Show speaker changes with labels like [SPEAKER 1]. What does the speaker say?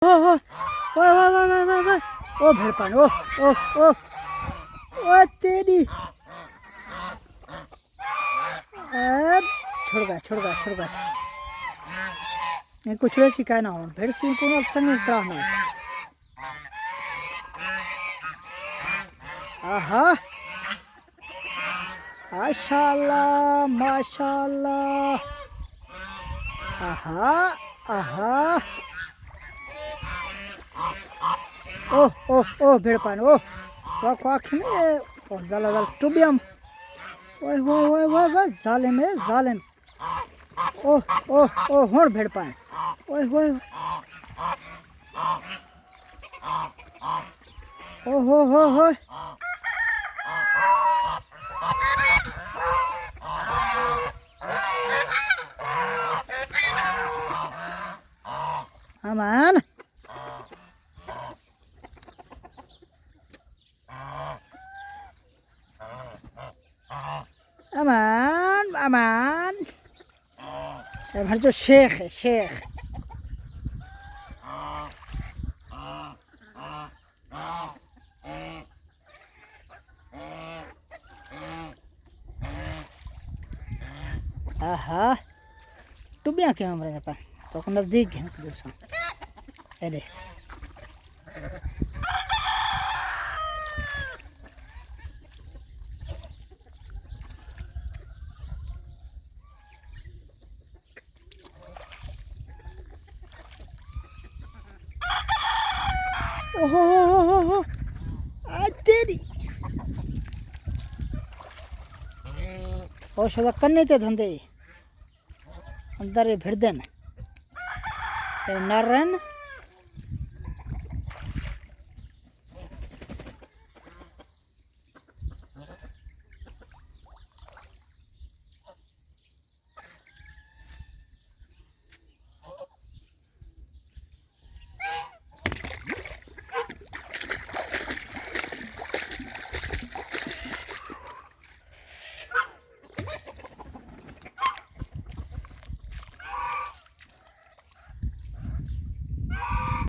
[SPEAKER 1] ओह ओह ओह ओह ओह ओह ओ भेड़पान ओ ओ ओ ओ तेरी अब छोड़ गया ये कुछ वैसी क्या ना हो भेड़ सिंह को ना चंगी तरह ना आहा माशाल्लाह आहा आहा ओह भेड़पान ओह क्वाक में ओ जला टुबियम ओए जालिम ओह होड़ भेड़पान ओए ओहो aman हमारे तो शेख है शेख आहा टुबिया क्यों हमारे यहाँ पर तो नज़दीक है दूसरा ये देख ओहो तेरी और शोधा करने थे धंधे अंदर ये भिड़ देन नर रहन